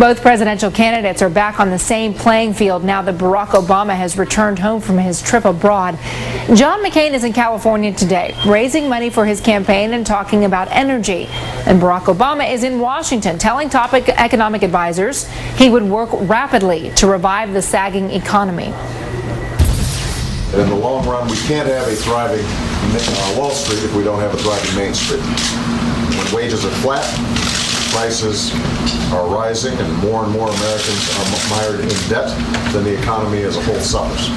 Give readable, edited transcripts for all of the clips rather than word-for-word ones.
Both presidential candidates are back on the same playing field now that Barack Obama has returned home from his trip abroad. John McCain is in California today, raising money for his campaign and talking about energy. And Barack Obama is in Washington, telling top economic advisors he would work rapidly to revive the sagging economy. In the long run, we can't have a thriving Wall Street if we don't have a thriving Main Street. When wages are flat, prices are rising, and more Americans are mired in debt, then the economy as a whole suffers.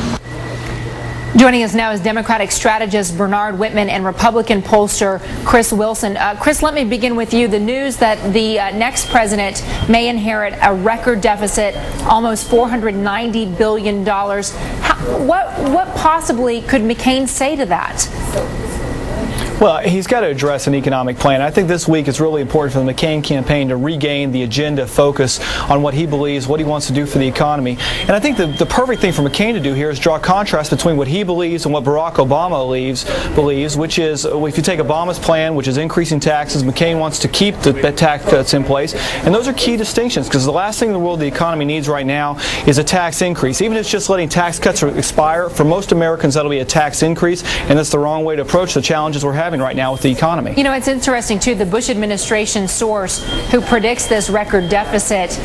Joining us now is Democratic strategist Bernard Whitman and Republican pollster Chris Wilson. Chris, let me begin with you. The news that the next president may inherit a record deficit, almost $490 billion. What possibly could McCain say to that? Well, he's got to address an economic plan. I think this week it's really important for the McCain campaign to regain the agenda, focus on what he believes, what he wants to do for the economy. And I think the perfect thing for McCain to do here is draw a contrast between what he believes and what Barack Obama believes, which is, if you take Obama's plan, which is increasing taxes, McCain wants to keep the tax cuts in place. And those are key distinctions, because the last thing in the world the economy needs right now is a tax increase. Even if it's just letting tax cuts expire, for most Americans that'll be a tax increase, and that's the wrong way to approach the challenges we're having right now with the economy. You know, it's interesting, too. The Bush administration source who predicts this record deficit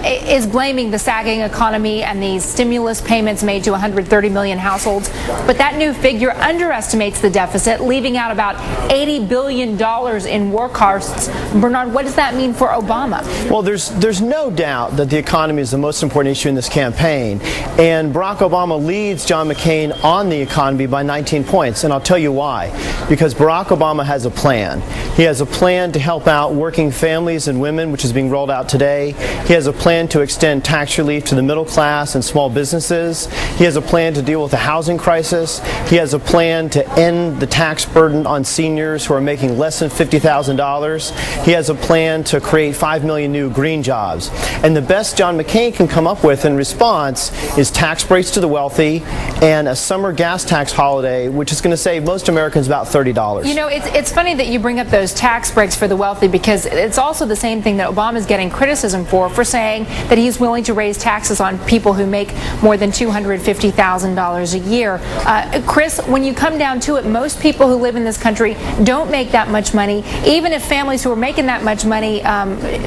is blaming the sagging economy and these stimulus payments made to 130 million households. But that new figure underestimates the deficit, leaving out about $80 billion in war costs. Bernard, what does that mean for Obama? Well, there's no doubt that the economy is the most important issue in this campaign. And Barack Obama leads John McCain on the economy by 19 points. And I'll tell you why. Because Barack Obama has a plan. He has a plan to help out working families and women, which is being rolled out today. He has a plan to extend tax relief to the middle class and small businesses. He has a plan to deal with the housing crisis. He has a plan to end the tax burden on seniors who are making less than $50,000. He has a plan to create 5 million new green jobs. And the best John McCain can come up with in response is tax breaks to the wealthy and a summer gas tax holiday, which is going to save most Americans about $30. You know, it's funny that you bring up those tax breaks for the wealthy, because it's also the same thing that Obama's getting criticism for saying that he's willing to raise taxes on people who make more than $250,000 a year. Chris, when you come down to it, most people who live in this country don't make that much money. Even if families who are making that much money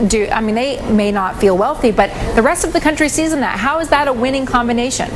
do, I mean, they may not feel wealthy, but the rest of the country sees in that. How is that a winning combination?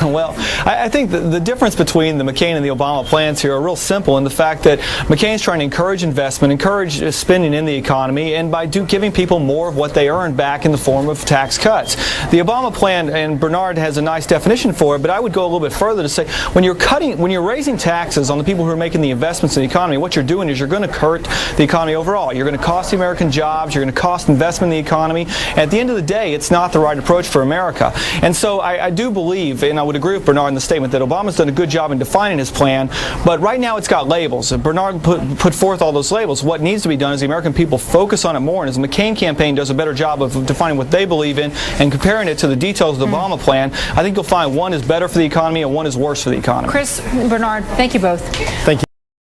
Well, I think the difference between the McCain and the Obama plans here are real simple in the fact that McCain's trying to encourage investment, encourage spending in the economy, and by giving people more of what they earn back in the form of tax cuts. The Obama plan, and Bernard has a nice definition for it, but I would go a little bit further to say when you're raising taxes on the people who are making the investments in the economy, what you're doing is you're going to hurt the economy overall. You're going to cost the American jobs, you're going to cost investment in the economy. And at the end of the day, it's not the right approach for America. And so I do believe, and I would agree with Bernard in the statement, that Obama's done a good job in defining his plan, but right now it's got labels. Bernard put forth all those labels. What needs to be done is the American people focus on it more, and as the McCain campaign does a better job of defining what they believe in and comparing it to the details of the Obama plan, I think you'll find one is better for the economy and one is worse for the economy. Chris, Bernard, thank you both. Thank you.